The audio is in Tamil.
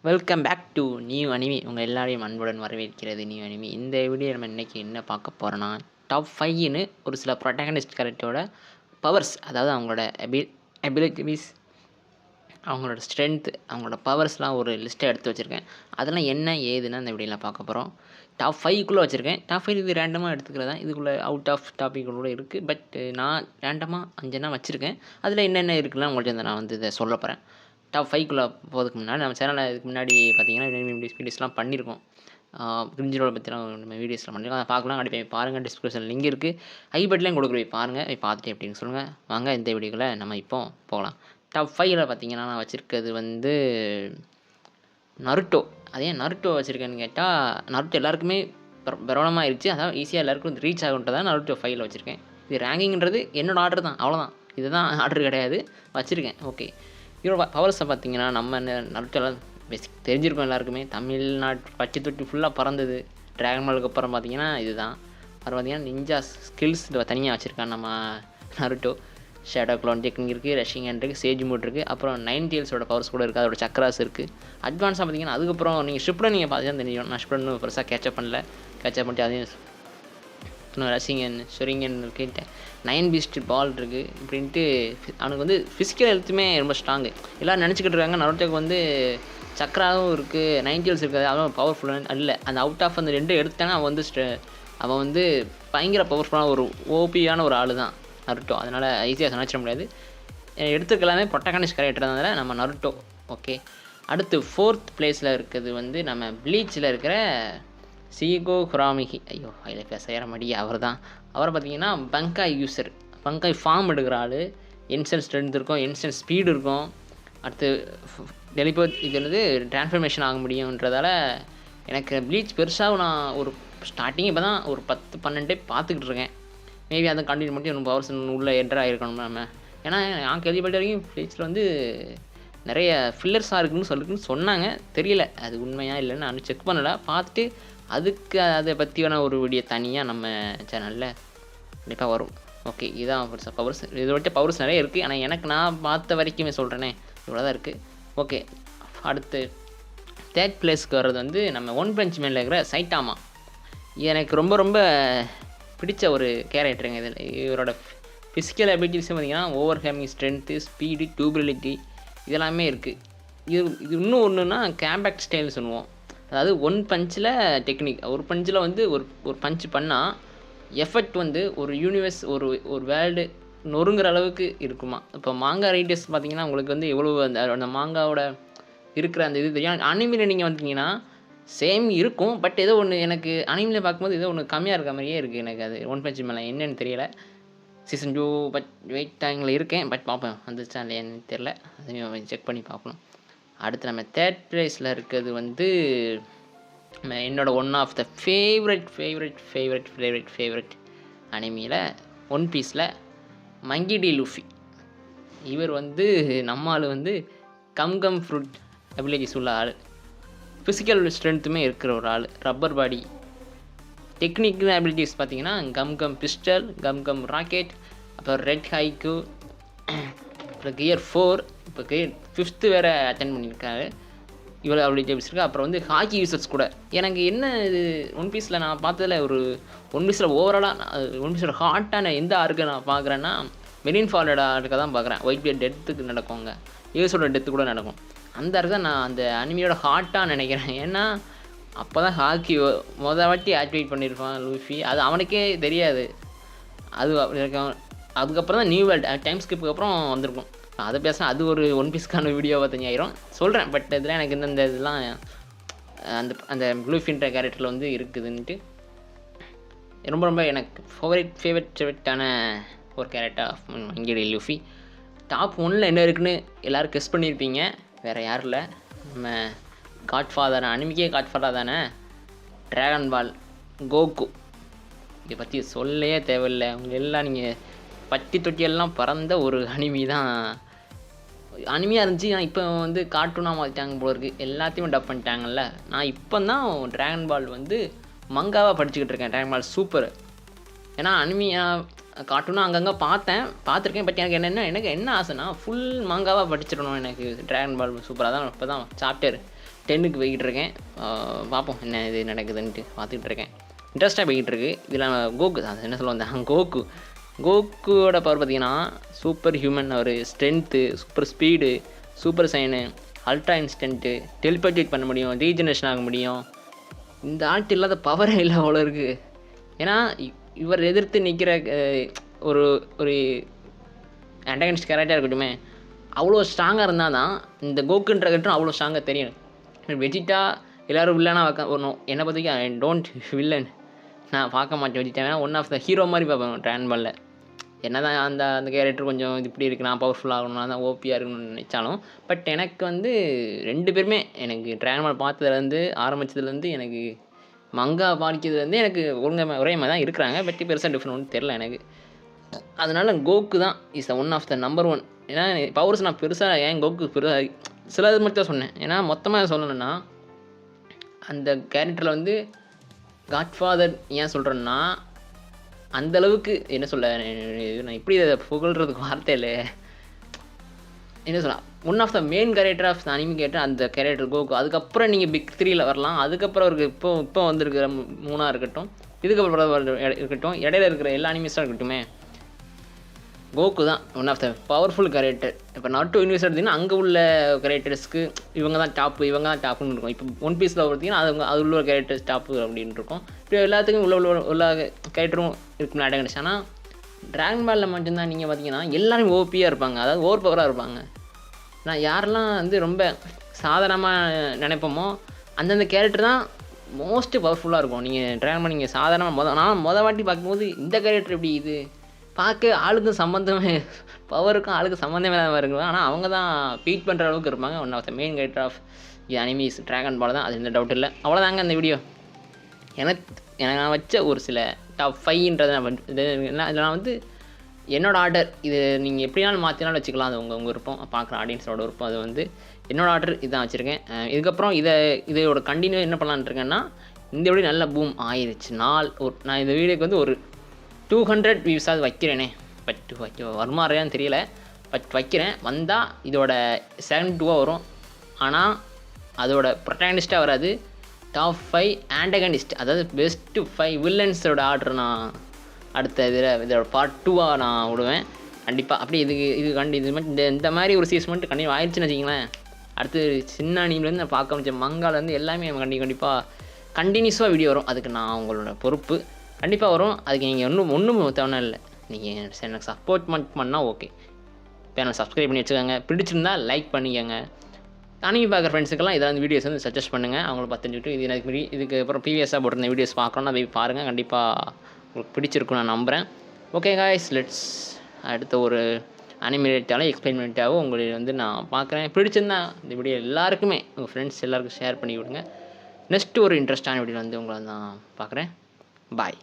Welcome back to new anime. உங்கள் எல்லாரையும் அன்புடன் வரவேற்கிறது நியூ அனிமி. இந்த வீடியோ நம்ம இன்றைக்கி என்ன பார்க்க போகிறோன்னா, டாப் 5ன்னு ஒரு சில ப்ரொட்டகனிஸ்ட் கேரக்டரோட பவர்ஸ், அதாவது அவங்களோட எபிலிட்டிஸ், அவங்களோட ஸ்ட்ரென்த், அவங்களோட பவர்ஸ்லாம் ஒரு லிஸ்ட்டை எடுத்து வச்சுருக்கேன். அதெல்லாம் என்ன ஏதுன்னு அந்த வீடியோவில் பார்க்க போகிறோம். டாப் 5க்குள்ளே வச்சுருக்கேன். டாப் 5 இது ரேண்டமாக எடுத்துக்கிறதா, இதுக்குள்ளே அவுட் ஆஃப் டாபிக் கூட இருக்குது. பட் நான் ரேண்டமாக 5 வச்சுருக்கேன். அதில் என்னென்ன இருக்குன்னா உங்கள்கிட்ட நான் வந்து இதை சொல்ல போகிறேன். டாப் 5க்குள்ளே போகிறதுக்கு முன்னாடி நம்ம சேனலில் இதுக்கு முன்னாடி பார்த்தீங்கன்னா வீடியோஸ்லாம் பண்ணியிருக்கோம். கிரிஞ்சிரோட பற்றிலாம் நம்ம வீடியோஸ்லாம் பண்ணியிருக்கோம். அதை பார்க்கலாம். அப்படி போய் பாருங்கள். டிஸ்கிரிப்ஷன் லிங்க் இருக்குது. ஐபட்லேயும் கொடுக்குற போய் பாருங்கள். போய் பார்த்துட்டு எப்படின்னு சொல்லுங்கள். வாங்க இந்த வீடியோக்குள்ளே நம்ம இப்போ போகலாம். டாப் 5ல் பார்த்தீங்கன்னா நான் வச்சுருக்கிறது வந்து நருட்டோ. அதே நருட்டோ வச்சுருக்கேன்னு கேட்டால், நருட்டோ எல்லாருக்குமே பிரபலமாக இருந்துச்சு. அதான் ஈஸியாக எல்லாருக்கும் ரீச் ஆகுன்ட்டு தான் நருட்டோ 5ல் வச்சுருக்கேன். இது ரேங்கிங்கிறது என்னோடய ஆர்டர் தான், அவ்வளோதான். இதுதான் ஆர்டர் கிடையாது, வச்சுருக்கேன். ஓகே, இதோட பவர்ஸை பார்த்தீங்கன்னா நம்ம நருட்டோலாம் பேசிக் தெரிஞ்சிருக்கோம் எல்லாருக்குமே. தமிழ்நாட்டு பச்சை தொட்டி ஃபுல்லாக பறந்தது. ட்ராகன் பாலுக்கு அப்புறம் பார்த்தீங்கன்னா இதுதான். அப்புறம் பார்த்தீங்கன்னா நிஞ்சா ஸ்கில்ஸ் தனியாக வச்சுருக்கான் நம்ம நருட்டோ. ஷேடோ க்ளோன் டெக்னிக் இருக்குது, ரஷிங் ஹேண்ட் இருக்குது, சேஜ் மோட் இருக்குது, அப்புறம் 9 டேல்ஸோட பவர்ஸ் கூட இருக்குது. அதோட சக்கராஸ் இருக்குது. அட்வான்ஸாக பார்த்தீங்கன்னா அதுக்கப்புறம் நீங்கள் ஷிப்டன் நீங்கள் பார்த்து தான் தெரியும். நான் ஷிப்டன் பெருசாக கேட்சப் பண்ணல. கேட்சப் பண்ணிட்டு அதையும் ரசிங்கன் ஷொரிங்கன் இருக்குது, 9 பீஸ்ட் பால் இருக்குது. இப்படின்ட்டு அவனுக்கு வந்து ஃபிசிக்கல் ஹெல்த்துமே ரொம்ப ஸ்ட்ராங்கு. எல்லோரும் நினச்சிக்கிட்டு இருக்காங்க நருட்டோக்கு வந்து சக்கராவும் இருக்குது, 9 டேல்ஸ் இருக்குது, அதுவும் பவர்ஃபுல்லாக இல்லை. அந்த அவுட் ஆஃப் அந்த 2 எடுத்தானே அவன் வந்து பயங்கர பவர்ஃபுல்லான ஒரு ஓபியான ஒரு ஆள் தான் நருட்டோ. அதனால் ஈஸியாக நினச்சிட முடியாது. எடுத்துக்கலாமே ப்ரொட்டகனிஸ்ட் கேரக்டர் தான் நம்ம நருட்டோ. ஓகே, அடுத்து 4th பிளேஸில் இருக்கிறது வந்து நம்ம ப்ளீச்சில் இருக்கிற சீகோ குராமிகி. ஐயோ அதில் பேச மடியா அவர் தான். அவரை பார்த்தீங்கன்னா பங்காய் யூஸர், பங்காய் ஃபார்ம் எடுக்கிற ஆள். இன்ஸ்டன்ட் ஸ்ட்ரென்த் இருக்கும், இன்ஸ்டன்ட் ஸ்பீடு இருக்கும். அடுத்து டெலிபோர்ட் இது வந்து ட்ரான்ஸ்ஃபர்மேஷன் ஆக முடியுன்றதால எனக்கு ப்ளீச் பெருசாக நான் ஒரு ஸ்டார்டிங் இப்போ தான் ஒரு 10-12 பார்த்துக்கிட்டு இருக்கேன். மேபி அதை கண்டினியூ பண்ணி இன்னும் பவர்ஸ் உள்ளே என்டர் ஆகிருக்கணும் நம்ம. ஏன்னா நான் கேள்விப்பட்ட வரைக்கும் ப்ளீச்சில் வந்து நிறைய ஃபில்லர்ஸாக இருக்குன்னு சொன்னாங்க. தெரியல அது உண்மையாக இல்லைன்னு நான் செக் பண்ணலை. பார்த்துட்டு அதுக்கு அதை பற்றியான ஒரு வீடியோ தனியாக நம்ம சேனலில் கண்டிப்பாக வரும். ஓகே, இதுதான் பவர்ஸ். இதை விட்டு பவர்ஸ் நிறைய இருக்குது. ஆனால் எனக்கு நான் பார்த்த வரைக்குமே சொல்கிறேனே இவ்வளோ தான் இருக்குது. ஓகே, அடுத்து 3rd பிளேஸ்க்கு வர்றது வந்து நம்ம ஒன் பஞ்ச் மேனில் இருக்கிற சைட்டாமா. எனக்கு ரொம்ப ரொம்ப பிடிச்ச ஒரு கேரக்டருங்க. இதில் இவரோட ஃபிசிக்கல் அபிலிட்டிஸும் பார்த்திங்கன்னா ஓவர் ஹேமிங் ஸ்ட்ரென்த்து, ஸ்பீடு, டியூபிலிட்டி இதெல்லாமே இருக்குது. இது இன்னும் ஒன்றுனா கேம்பேக் ஸ்டைல்னு சொல்லுவோம். அதாவது ஒன் பஞ்சில் டெக்னிக், ஒரு பஞ்சில் வந்து ஒரு பஞ்ச் பண்ணால் எஃபெக்ட் வந்து ஒரு யூனிவர்ஸ் ஒரு வேர்ல்டு நொறுங்குற அளவுக்கு இருக்குமா. இப்போ மாங்கா ரைட்டர்ஸ் பார்த்திங்கன்னா உங்களுக்கு வந்து எவ்வளோ அந்த மாங்காவோட இருக்கிற அந்த இது தெரியும். அனிமியில் நீங்கள் வந்தீங்கன்னா சேம் இருக்கும். பட் ஏதோ ஒன்று எனக்கு அனிமியில் பார்க்கும்போது ஏதோ ஒன்று கம்மியாக இருக்க மாதிரியே இருக்குது எனக்கு. அது ஒன் பஞ்ச் மேலே என்னென்னு தெரியலை. சீசன் 2 பட் வெயிட் டைமில் இருக்கேன். பட் பார்ப்பேன் வந்துச்சா இல்லை என்னன்னு தெரில. அதையும் செக் பண்ணி பார்க்கணும். அடுத்து நம்ம 3rd பிளேஸில் இருக்கிறது வந்து என்னோட ஒன் ஆஃப் த ஃபேவரட் அனிமியில் one piece monkey D Luffy. இவர் வந்து நம்மால் வந்து கம் ஃப்ரூட் அபிலிட்டிஸ் உள்ள ஆள். ஃபிசிக்கல் ஸ்ட்ரென்த்துமே இருக்கிற ஒரு ஆள். ரப்பர் பாடி. டெக்னிக்கல் அபிலிட்டிஸ் பார்த்திங்கன்னா கம் பிஸ்டல், கம் ராக்கெட், அப்புறம் ரெட் ஹைக்கு, அப்புறம் கியர் 4, இப்போ கியர் 5th வேறு அட்டென்ட் பண்ணியிருக்காரு. இவ்வளோ அபிலிட்டிஸ் இருக்குது. அப்புறம் வந்து ஹாக்கி யூசர்ஸ் கூட. எனக்கு என்ன இது ஒன் பீஸில் நான் பார்த்ததில் ஒரு ஒன் பீஸில் ஓவராலாக ஒன் பீஸோட ஹாட்டான எந்த ஆர்க்கை நான் பார்க்குறேன்னா மெரின் ஃபாலோட ஆர்க்கை தான் பார்க்குறேன். ஒயிட் பியர் டெத்துக்கு நடக்குங்க, யூஸோட டெத்து கூட நடக்கும். அந்த ஆர்க்கு தான் நான் அந்த அனிமியோட ஹாட்டாக நினைக்கிறேன். ஏன்னா அப்போ தான் ஹாக்கி வாட்டி ஆக்டிவேட் பண்ணியிருப்பான் லூஃபி. அது அவனுக்கே தெரியாது. அது அதுக்கப்புறம் தான் நியூ வேர்ல்டு டைம் ஸ்கிப்புக்கு அப்புறம் வந்திருக்கும். அதை பேசுகிறேன். அது ஒரு ஒன் பீஸ்க்கான வீடியோ 25,000 சொல்கிறேன். பட் இதில் எனக்கு இந்த இதெல்லாம் அந்த லூஃபின்ற கேரக்டரில் வந்து இருக்குதுன்ட்டு ரொம்ப ரொம்ப எனக்கு ஃபேவரட்டான ஒரு கேரக்டர் மங்கி டி லூஃபி. டாப் 1ல் என்ன இருக்குன்னு எல்லோரும் கெஸ் பண்ணியிருப்பீங்க. வேறு யாரும் இல்லை, நம்ம காட்ஃபாதர், அனிமிக்கே காட்ஃபாதர் தானே, ட்ராகன் பால் கோகு. இதை பற்றி சொல்லவே தேவையில்லை. அவங்க எல்லாம் நீங்கள் பட்டி தொட்டியெல்லாம் பறந்த ஒரு அனிமி தான். அனிமியாக இருந்துச்சு. நான் இப்போ வந்து கார்ட்டூனாக மாற்றிட்டாங்க போல இருக்குது. எல்லாத்தையுமே டப் பண்ணிட்டாங்கல்ல. நான் இப்போ தான் ட்ராகன் பால் வந்து மங்காவாக படிச்சுக்கிட்டு இருக்கேன். ட்ராகன் பால் சூப்பர். ஏன்னா அனிமியாக கார்ட்டூனாக அங்கங்கே பார்த்துருக்கேன். பட் எனக்கு என்ன ஆசைன்னா ஃபுல் மங்காவாக படிச்சிடணும். எனக்கு ட்ராகன் பால் சூப்பராக தான் இப்போ தான் சாப்டர் 10க்கு போய்கிட்டு இருக்கேன். பார்ப்போம் என்ன இது நடக்குதுன்ட்டு பார்த்துக்கிட்டு இருக்கேன். இன்ட்ரெஸ்ட்டாக போய்கிட்டு இருக்கு. இதில் கோகு அது என்ன சொல்ல வந்தேன், கோகுவோட பவர் பார்த்தீங்கன்னா சூப்பர் ஹியூமன், ஒரு strength, super speed, super sign, ultra instant, teleport பண்ண முடியும், ரீஜெனரேஷன் ஆக முடியும். இந்த ஆள்கிட்ட இல்லாத பவரே இல்லை அவ்வளோ இருக்குது. ஏன்னா இவர் எதிர்த்து நிற்கிற ஒரு ஒரு ஆன்டகனிஸ்ட் கேரக்டராக இருக்கட்டுமே, அவ்வளோ ஸ்ட்ராங்காக இருந்தால் தான் இந்த கோகுன்ற கேரக்டரும் அவ்வளோ ஸ்ட்ராங்காக தெரியும். வெஜிட்டா எல்லோரும் வில்லனாக வைக்கணும். என்னை பற்றி ஐ டோன்ட் வில்லன், நான் பார்க்க மாட்டேன் வெஜிட்டா. வேணா ஒன் ஆஃப் த ஹீரோ மாதிரி பார்ப்பேன் ட்ராகன் பாலில். என்ன தான் அந்த கேரக்டர் கொஞ்சம் இது இப்படி இருக்குது, நான் பவர்ஃபுல்லாக ஆகணும், நான் தான் ஓபியாக இருக்கணும்னு நினச்சாலும், பட் எனக்கு வந்து 2 பேருமே எனக்கு ட்ராகன் பால் பார்த்ததுலேருந்து ஆரம்பித்ததுலேருந்து எனக்கு மங்கா பாதிக்கிறதுலேருந்து எனக்கு ஒரே மாதிரி தான் இருக்கிறாங்க. பட் பெருசாக டிஃப்ரெண்ட் ஒன்றும் தெரில எனக்கு. அதனால் கோகு தான் is one of the number 1. ஏன்னா பவர்ஸ் நான் பெருசாக ஏன் கோகு பெருசாக சிலது மட்டும் தான் சொன்னேன். ஏன்னா மொத்தமாக சொல்லணுன்னா அந்த கேரக்டரில் வந்து காட்ஃபாதர் ஏன் சொல்கிறேன்னா, அந்தளவுக்கு என்ன சொல்ல, நான் இப்படி அதை புகழ்கிறதுக்கு வார்த்தை இல்லை. என்ன சொல்லலாம், one of the main character of the anime character அந்த கேரக்டர் கோகு. அதுக்கப்புறம் நீங்கள் பிக் 3ல் வரலாம். அதுக்கப்புறம் அவருக்கு இப்போ வந்திருக்கிற 3ஆக இருக்கட்டும், இதுக்கப்புறம் இருக்கட்டும், இடையில இருக்கிற எல்லா அனிமிஸாக இருக்கட்டுமே, கோகு தான் one of the powerful character. இப்போ நாட்டு யூனிவர்ஸ் எடுத்திங்கன்னா அங்கே உள்ள கேரக்டர்ஸ்க்கு இவங்க தான் டாப்புன்னு இருக்கும். இப்போ ஒன் பீஸில் பார்த்தீங்கன்னா அது உள்ள கேரக்டர்ஸ் டாப்பு அப்படின்னு இருக்கும். இப்போ எல்லாத்துக்கும் உள்ள கேரக்டரும் இருக்கும் ஆன்டகனிஸ்ட். ஆனால் ட்ராகன் பாலில் மட்டும்தான் நீங்கள் பார்த்தீங்கன்னா எல்லோரும் ஓபியாக இருப்பாங்க, அதாவது ஓவர் பவராக இருப்பாங்க. நான் யாரெல்லாம் வந்து ரொம்ப சாதாரணமாக நினைப்போமோ அந்தந்த கேரக்டர் தான் மோஸ்ட் பவர்ஃபுல்லாக இருக்கும். நீங்கள் ட்ராகன் பால் நீங்கள் சாதாரணமாக நான் வாட்டி பார்க்கும்போது இந்த கேரக்டர் எப்படி இது பார்க்க ஆளுக்கும் சம்மந்தமே, பவருக்கும் ஆளுக்கு சம்மந்தமே இல்லாமல் இருக்குங்க. ஆனால் அவங்க தான் பீட் பண்ணுற அளவுக்கு இருப்பாங்க. One of the main character of the animes dragon ball தான், அது எந்த டவுட் இல்லை. அவ்வளோதாங்க இந்த வீடியோ. எனக்கு நான் வச்ச ஒரு சில டாப் 5ன்றதை நான் வந்து என்னோடய ஆர்டர், இது நீங்கள் எப்படினாலும் மாற்றினாலும் வச்சுக்கலாம், அது உங்கள் விருப்பம், பார்க்குற ஆடியன்ஸோட விருப்பம். அது வந்து என்னோடய ஆர்டர் இதான் வச்சுருக்கேன். இதுக்கப்புறம் இதோட கண்டினியூ என்ன பண்ணலான்னு இருக்கேன்னா, இந்த வீடியோ நல்ல பூம் ஆயிடுச்சு. நான் இந்த வீடியோக்கு வந்து ஒரு 200 வியூஸாவது வைக்கிறேனே, பட் வருமாறையான்னு தெரியல, பட் வைக்கிறேன். வந்தால் இதோட செகண்ட் 2 வரும். ஆனால் அதோட ப்ரொட்டாகனிஸ்ட்டாக வராது, டாப் 5 ஆன்டகனிஸ்ட், அதாவது பெஸ்ட்டு 5 வில்லன்ஸோட ஆர்டர் நான் அடுத்த இதோட பார்ட் 2வாக நான் விடுவேன் கண்டிப்பாக. அப்படி இந்த மாதிரி ஒரு சீஸ் மட்டும் கண்டிப்பாக ஆயிடுச்சுன்னு வச்சிங்களேன், அடுத்து சின்ன அனிமிலேருந்து நான் பார்க்க முடிச்ச மங்காலேருந்து எல்லாமே கண்டிப்பாக கண்டினியூஸாக வீடியோ வரும். அதுக்கு நான் உங்களோட பொறுப்பு கண்டிப்பாக வரும். அதுக்கு நீங்கள் ஒன்றும் தேவை இல்லை, நீங்கள் எனக்கு சப்போர்ட் பண்ணால் ஓகே. சேனல் சப்ஸ்கிரைப் பண்ணி வச்சுக்கோங்க, பிடிச்சிருந்தா லைக் பண்ணிக்கோங்க. அனிமி பார்க்குற ஃப்ரெண்ட்ஸுக்கெல்லாம் இதாவது வீடியோஸ் வந்து சஜஸ்ட் பண்ணுங்கள். அவங்கள பார்த்துட்டு இதுக்கப்புறம் ப்ரீவியஸாக போட்டிருந்த வீடியோஸ் பார்க்கணுன்னா போய் பாருங்கள், கண்டிப்பாக உங்களுக்கு பிடிச்சிருக்கும் நான் நம்புகிறேன். ஓகே காய்ஸ், லெட்ஸ் அடுத்த ஒரு அனிமேட்டாலும் எக்ஸ்பெரிமெண்ட்டாகவும் உங்களை வந்து நான் பார்க்குறேன். பிடிச்சிருந்தா இந்த வீடியோ எல்லாருக்குமே உங்கள் ஃப்ரெண்ட்ஸ் எல்லாருக்கும் ஷேர் பண்ணி விடுங்க. நெக்ஸ்ட்டு ஒரு இன்ட்ரெஸ்டான வீடியோ வந்து உங்களை நான் பார்க்குறேன். பாய்.